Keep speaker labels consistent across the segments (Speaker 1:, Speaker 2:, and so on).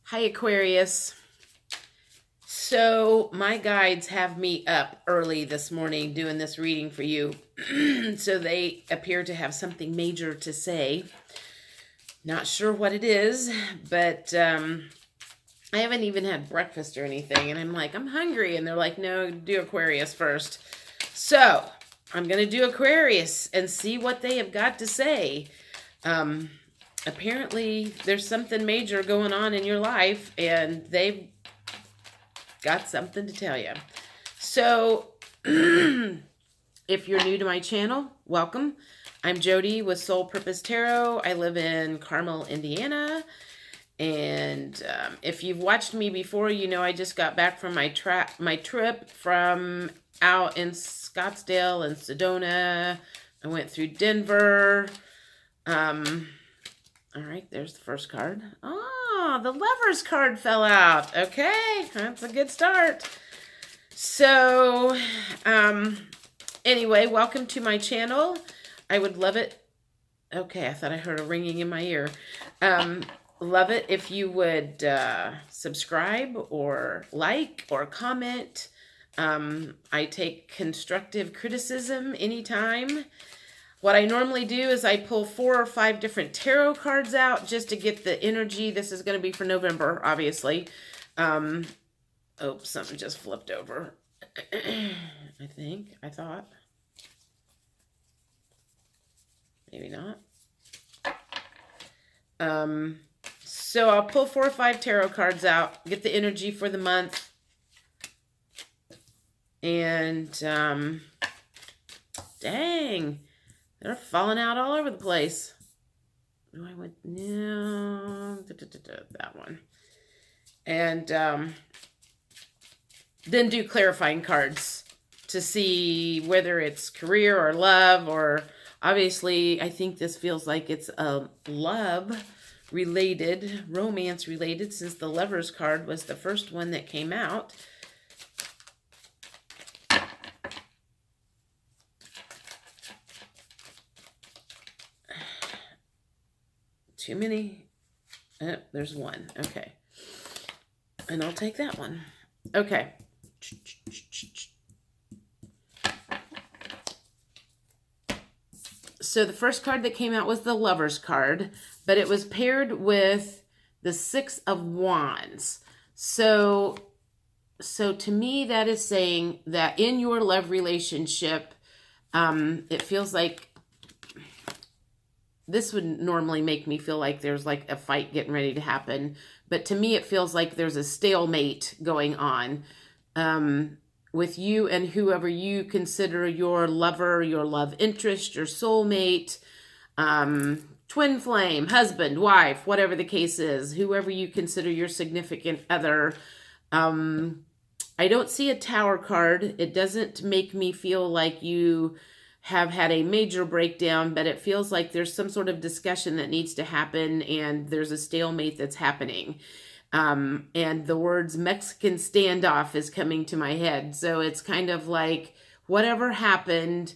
Speaker 1: Hi, Aquarius. So my guides have me up early this morning doing this reading for you. So they appear to have something major to say. Not sure what it is, but I haven't even had breakfast or anything. And I'm like, I'm hungry. And they're like, no, do Aquarius first. So I'm going to do Aquarius and see what they have got to say. Apparently there's something major going on in your life and they've got something to tell you. So if you're new to my channel, welcome. I'm Jody with Soul Purpose Tarot. I live in Carmel, Indiana. And if you've watched me before, you know I just got back from my trip from out in Scottsdale and Sedona. I went through Denver. All right, there's the first card. Oh, the Lovers card fell out. Okay, that's a good start. So, anyway, welcome to my channel. I would love it. Okay, I thought I heard a ringing in my ear. Love it if you would subscribe or like or comment. I take constructive criticism anytime. What I normally do is I pull 4 or 5 different tarot cards out just to get the energy. This is going to be for November, obviously. Oh, something just flipped over. I thought. Maybe not. So I'll pull 4 or 5 tarot cards out, get the energy for the month. And, dang. They're falling out all over the place. No, I went, no, that one. And then do clarifying cards to see whether it's career or love, or obviously I think this feels like it's a love related, romance related, since the Lovers card was the first one that came out. Too many. There's one. Okay. And I'll take that one. Okay. So the first card that came out was the Lovers card, but it was paired with the 6 of Wands. So to me, that is saying that in your love relationship, it feels like this would normally make me feel like there's like a fight getting ready to happen. But to me, it feels like there's a stalemate going on with you and whoever you consider your lover, your love interest, your soulmate, twin flame, husband, wife, whatever the case is, whoever you consider your significant other. I don't see a Tower card. It doesn't make me feel like you have had a major breakdown, but it feels like there's some sort of discussion that needs to happen and there's a stalemate that's happening. And the words Mexican standoff is coming to my head. So it's kind of like whatever happened,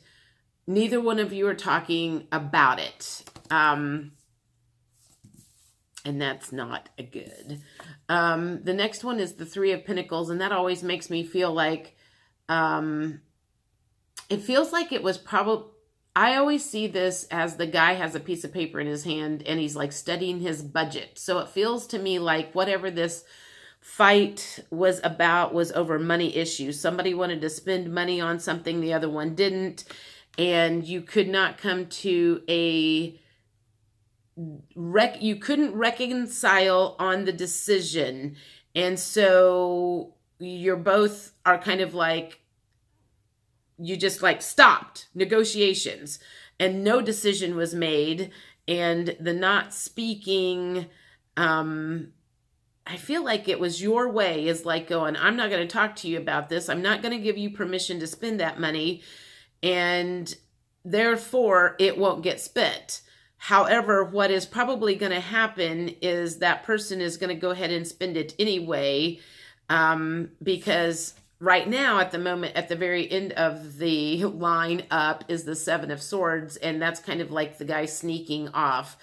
Speaker 1: neither one of you are talking about it. And that's not a good. The next one is the 3 of Pentacles, and that always makes me feel like it feels like it was probably, I always see this as the guy has a piece of paper in his hand and he's like studying his budget. So it feels to me like whatever this fight was about was over money issues. Somebody wanted to spend money on something, the other one didn't. And you could not come to you couldn't reconcile on the decision. And so you're both are kind of like, you just like stopped negotiations and no decision was made. And the not speaking, I feel like it was your way is like going, I'm not going to talk to you about this. I'm not going to give you permission to spend that money. And therefore it won't get spent. However, what is probably going to happen is that person is going to go ahead and spend it anyway, because right now, at the moment, at the very end of the line up is the 7 of Swords, and that's kind of like the guy sneaking off.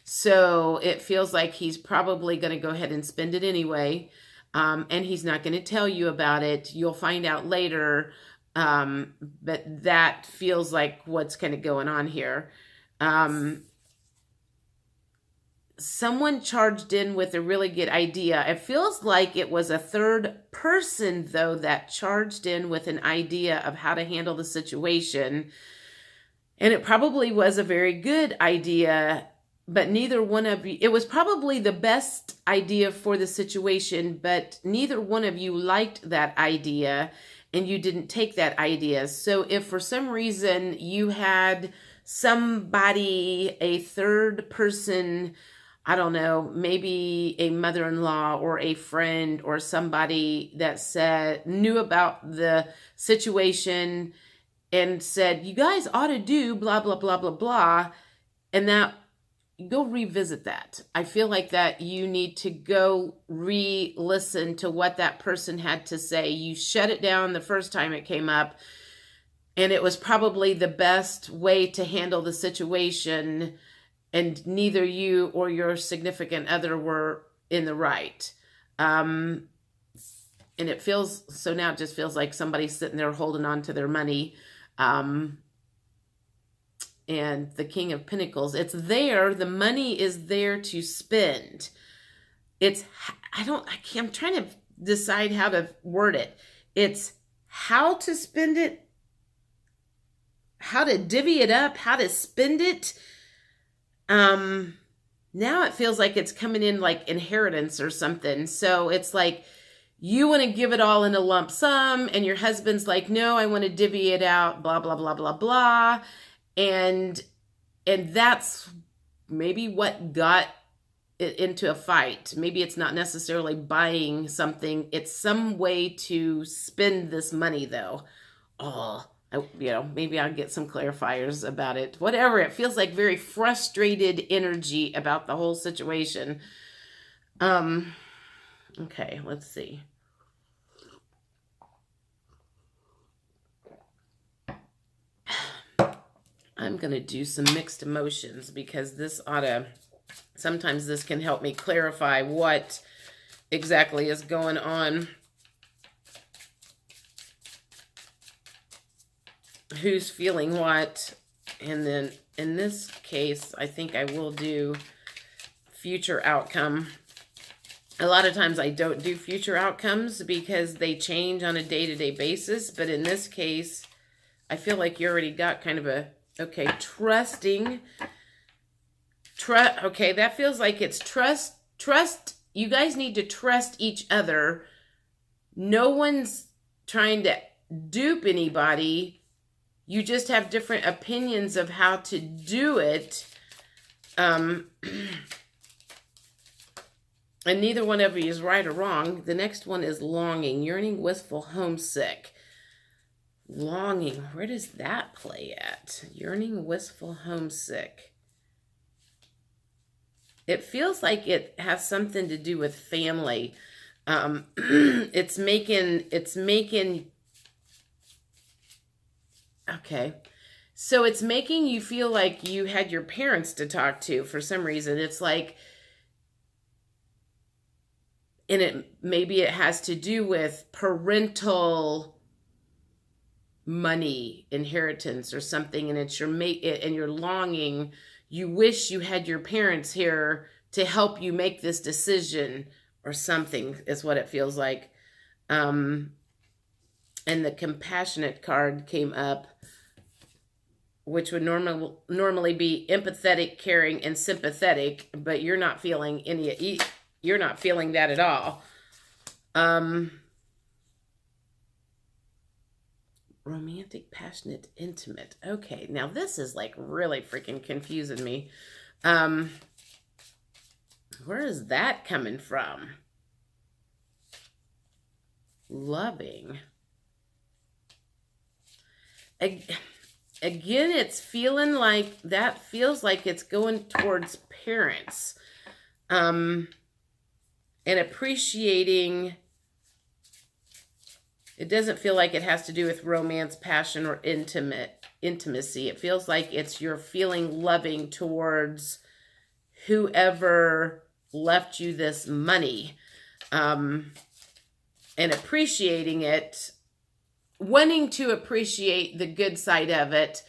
Speaker 1: So it feels like he's probably going to go ahead and spend it anyway. And he's not going to tell you about it. You'll find out later. But that feels like what's kind of going on here. Someone charged in with a really good idea. It feels like it was a third person, though, that charged in with an idea of how to handle the situation. And it probably was a very good idea, but neither one of you, it was probably the best idea for the situation, but neither one of you liked that idea and you didn't take that idea. So if for some reason you had somebody, a third person, I don't know, maybe a mother-in-law or a friend or somebody that knew about the situation and said, you guys ought to do blah, blah, blah, blah, blah. And that, go revisit that. I feel like that you need to go re-listen to what that person had to say. You shut it down the first time it came up, and it was probably the best way to handle the situation, and neither you or your significant other were in the right. And it feels, so now it just feels like somebody's sitting there holding on to their money. And the King of Pentacles, it's there. The money is there to spend. I'm trying to decide how to word it. It's how to spend it, how to divvy it up, how to spend it. Now it feels like it's coming in like inheritance or something. So it's like you want to give it all in a lump sum, and your husband's like, no, I want to divvy it out, blah, blah, blah, blah, blah. And that's maybe what got it into a fight. Maybe it's not necessarily buying something. It's some way to spend this money, though. Maybe I'll get some clarifiers about it. Whatever. It feels like very frustrated energy about the whole situation. Okay, let's see. I'm going to do some mixed emotions because sometimes this can help me clarify what exactly is going on. Who's feeling what. And then in this case, I think I will do future outcome. A lot of times I don't do future outcomes because they change on a day-to-day basis. But in this case, I feel like you already got kind of okay, trusting. Okay, that feels like it's trust. You guys need to trust each other. No one's trying to dupe anybody. You just have different opinions of how to do it. And neither one of you is right or wrong. The next one is longing, yearning, wistful, homesick. Longing, where does that play at? Yearning, wistful, homesick. It feels like it has something to do with family. It's making, okay. So it's making you feel like you had your parents to talk to for some reason. It's like, and maybe it has to do with parental money, inheritance or something, and it's your mate, and you're longing. You wish you had your parents here to help you make this decision or something is what it feels like. And the compassionate card came up, which would normally be empathetic, caring, and sympathetic, but you're not feeling you're not feeling that at all. Romantic, passionate, intimate. Okay, now this is like really freaking confusing me. Where is that coming from? Loving. Again, it's feeling like that feels like it's going towards parents. And appreciating. It doesn't feel like it has to do with romance, passion, or intimacy. It feels like you're feeling loving towards whoever left you this money, and appreciating it, wanting to appreciate the good side of it,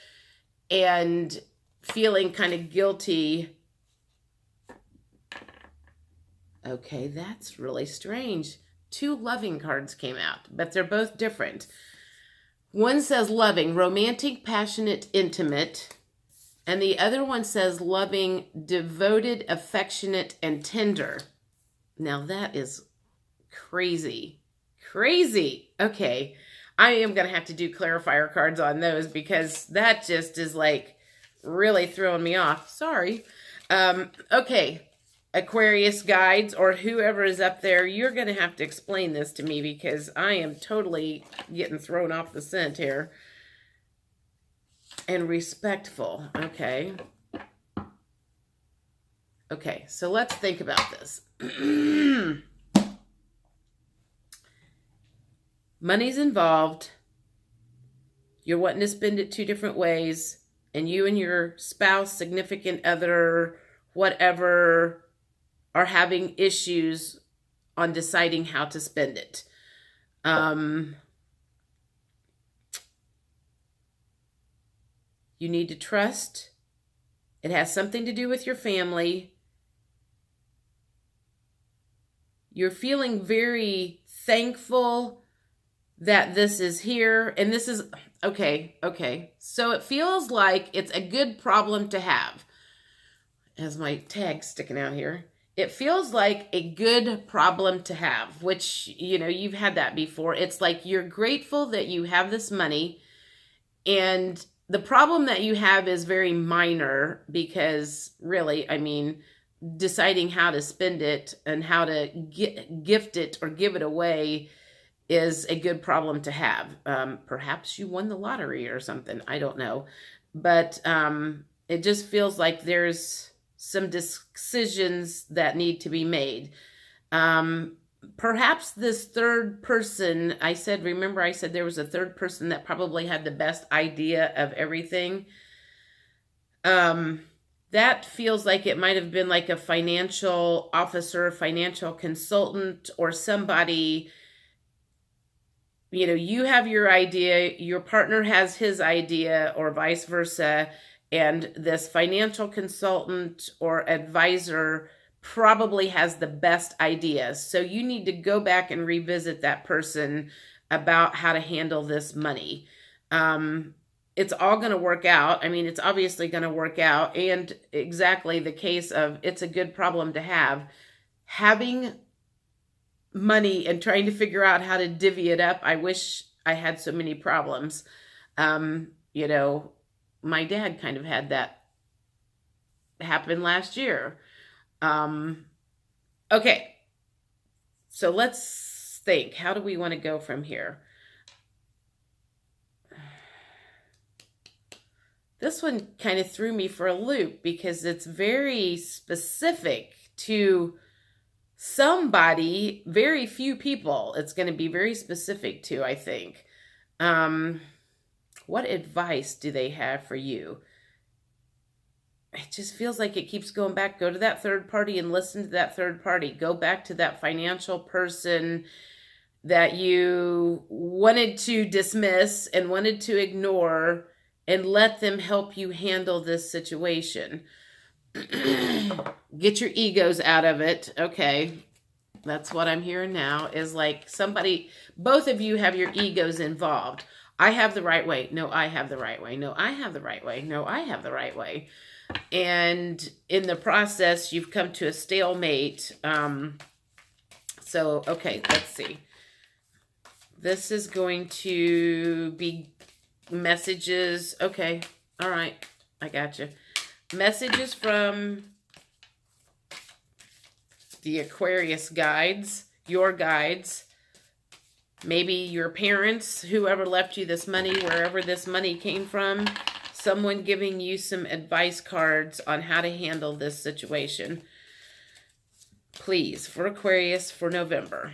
Speaker 1: and feeling kind of guilty. Okay, that's really strange. 2 loving cards came out, but they're both different. One says loving, romantic, passionate, intimate. And the other one says loving, devoted, affectionate, and tender. Now that is crazy. Crazy. Okay. I am going to have to do clarifier cards on those because that just is like really throwing me off. Sorry. Okay. Aquarius guides or whoever is up there, you're going to have to explain this to me because I am totally getting thrown off the scent here. And respectful. Okay. Okay, so let's think about this. Money's involved. You're wanting to spend it 2 different ways. And you and your spouse, significant other, whatever, are having issues on deciding how to spend it. You need to trust. It has something to do with your family. You're feeling very thankful that this is here. And this is, okay. So it feels like it's a good problem to have. As my tag sticking out here. It feels like a good problem to have, which, you know, you've had that before. It's like you're grateful that you have this money, and the problem that you have is very minor because really, I mean, deciding how to spend it and how to gift it or give it away is a good problem to have. Perhaps you won the lottery or something. I don't know. But it just feels like there's some decisions that need to be made. Perhaps this third person, remember I said there was a third person that probably had the best idea of everything. That feels like it might have been like a financial officer, financial consultant, or somebody, you know, you have your idea, your partner has his idea, or vice versa, and this financial consultant or advisor probably has the best ideas. So you need to go back and revisit that person about how to handle this money. It's all going to work out. I mean, it's obviously going to work out. And exactly the case of it's a good problem to have. Having money and trying to figure out how to divvy it up. I wish I had so many problems. You know, my dad kind of had that happen last year. Okay, so let's think. How do we want to go from here? This one kind of threw me for a loop because it's very specific to somebody, very few people. It's going to be very specific to, I think. What advice do they have for you? It just feels like it keeps going back. Go to that third party and listen to that third party. Go back to that financial person that you wanted to dismiss and wanted to ignore, and let them help you handle this situation. Get your egos out of it. Okay. That's what I'm hearing now is like somebody, both of you have your egos involved. I have the right way. No, I have the right way. No, I have the right way. No, I have the right way. And in the process, you've come to a stalemate. So, okay, let's see. This is going to be messages. Okay, all right, I got you. Messages from the Aquarius guides, your guides. Maybe your parents, whoever left you this money, wherever this money came from. Someone giving you some advice cards on how to handle this situation. Please, for Aquarius for November.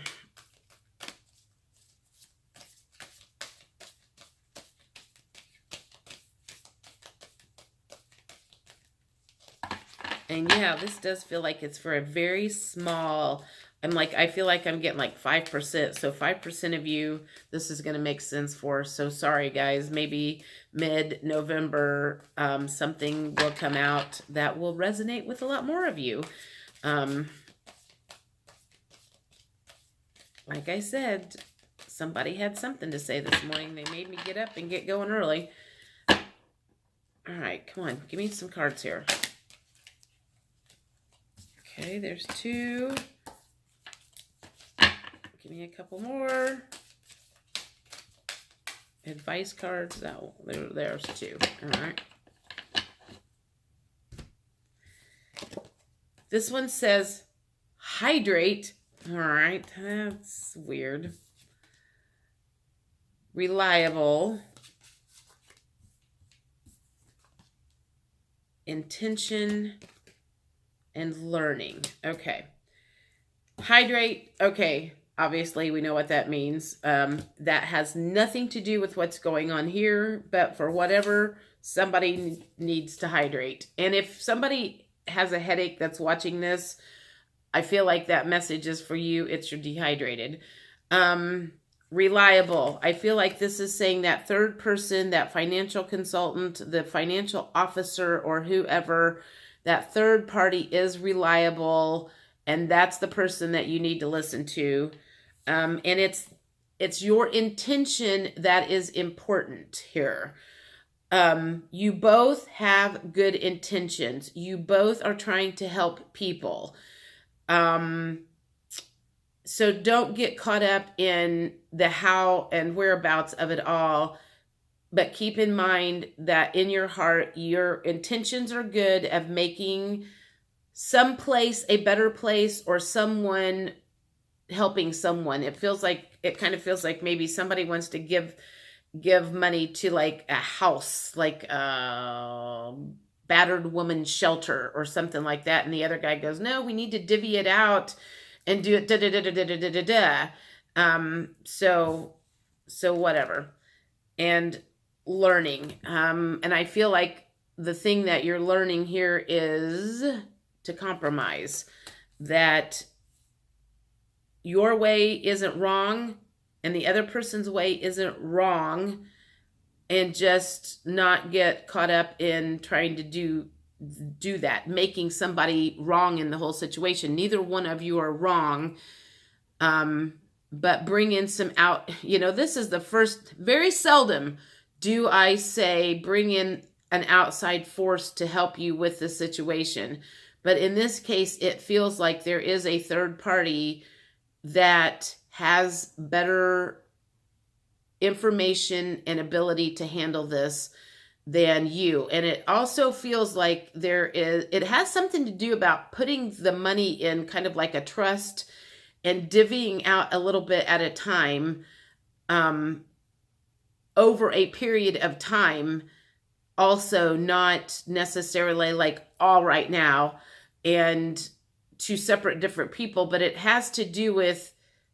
Speaker 1: And yeah, this does feel like it's for a very small, I feel like I'm getting like 5%. So 5% of you, this is going to make sense for. So sorry, guys. Maybe mid-November, something will come out that will resonate with a lot more of you. Like I said, somebody had something to say this morning. They made me get up and get going early. All right, come on. Give me some cards here. Okay, there's 2. Give me a couple more. Advice cards. There's 2. All right. This one says, hydrate. All right, that's weird. Reliable. Intention and learning. Okay. Hydrate. Okay. Obviously, we know what that means. That has nothing to do with what's going on here, but for whatever, somebody needs to hydrate. And if somebody has a headache that's watching this, I feel like that message is for you. It's you're dehydrated. Reliable. I feel like this is saying that third person, that financial consultant, the financial officer, or whoever, that third party is reliable, and that's the person that you need to listen to. And it's your intention that is important here. You both have good intentions. You both are trying to help people. So don't get caught up in the how and whereabouts of it all, but keep in mind that in your heart, your intentions are good of making some place a better place, or someone helping someone. It kind of feels like maybe somebody wants to give money to like a house, like a battered woman shelter or something like that. And the other guy goes, no, we need to divvy it out and do it so whatever. And learning. And I feel like the thing that you're learning here is to compromise. That your way isn't wrong and the other person's way isn't wrong, and just not get caught up in trying to do that, making somebody wrong in the whole situation. Neither one of you are wrong, but bring in some out. This is the first, very seldom do I say bring in an outside force to help you with the situation. But in this case, it feels like there is a third party that has better information and ability to handle this than you. And it also feels like it has something to do about putting the money in kind of like a trust and divvying out a little bit at a time, over a period of time, also not necessarily like all right now, and two separate different people, but it has to do with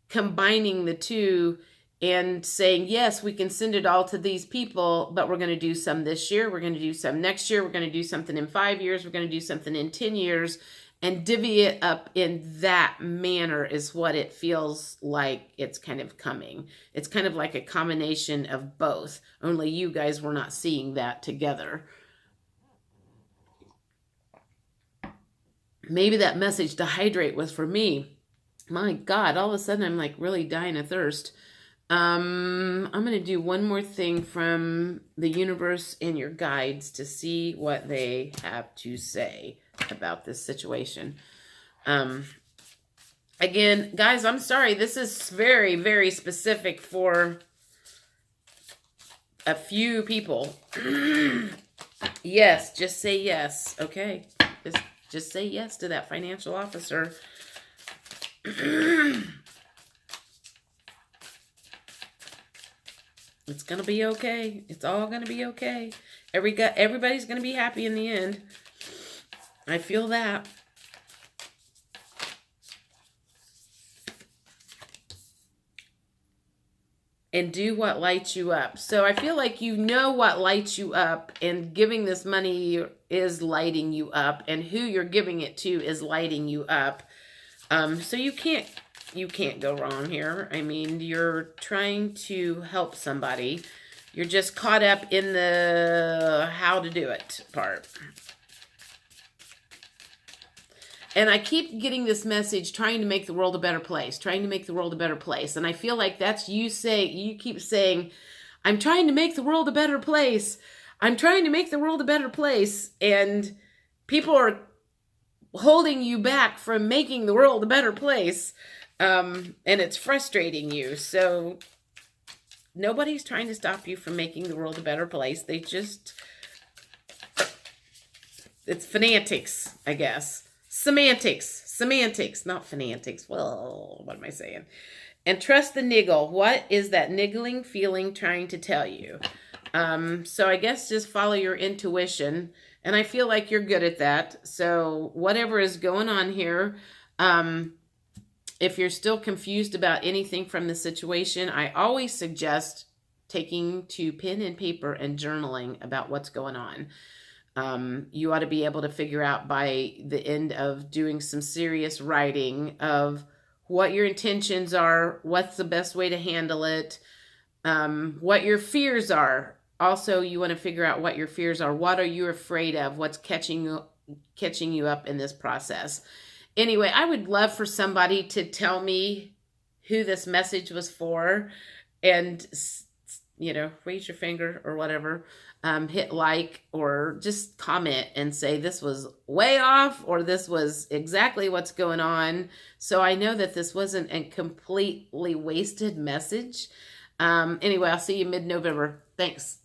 Speaker 1: combining the two and saying, yes, we can send it all to these people, but we're going to do some this year. We're going to do some next year. We're going to do something in 5 years. We're going to do something in 10 years, and divvy it up in that manner is what it feels like it's kind of coming. It's kind of like a combination of both, only you guys were not seeing that together. Maybe that message to hydrate was for me. My God, all of a sudden I'm like really dying of thirst. I'm going to do one more thing from the universe and your guides to see what they have to say about this situation. Again, guys, I'm sorry. This is very, very specific for a few people. Yes, just say yes. Okay. Just say yes to that financial officer. It's going to be okay. It's all going to be okay. Everybody's going to be happy in the end. I feel that. and do what lights you up. So I feel like you know what lights you up, and giving this money is lighting you up, and who you're giving it to is lighting you up. So you can't go wrong here. I mean, you're trying to help somebody. You're just caught up in the how to do it part. And I keep getting this message, trying to make the world a better place, trying to make the world a better place. And I feel like that's you keep saying, I'm trying to make the world a better place. I'm trying to make the world a better place. And people are holding you back from making the world a better place. And it's frustrating you. So nobody's trying to stop you from making the world a better place. It's fanatics, I guess. Semantics, not fanatics. Well, what am I saying? And trust the niggle. What is that niggling feeling trying to tell you? So I guess just follow your intuition. And I feel like you're good at that. So whatever is going on here, if you're still confused about anything from the situation, I always suggest taking to pen and paper and journaling about what's going on. You ought to be able to figure out by the end of doing some serious writing of what your intentions are, what's the best way to handle it, what your fears are. Also, you want to figure out what your fears are. What are you afraid of? What's catching you up in this process? Anyway, I would love for somebody to tell me who this message was for, and, raise your finger or whatever. Hit like or just comment and say this was way off or this was exactly what's going on. So I know that this wasn't a completely wasted message. Anyway, I'll see you mid-November. Thanks.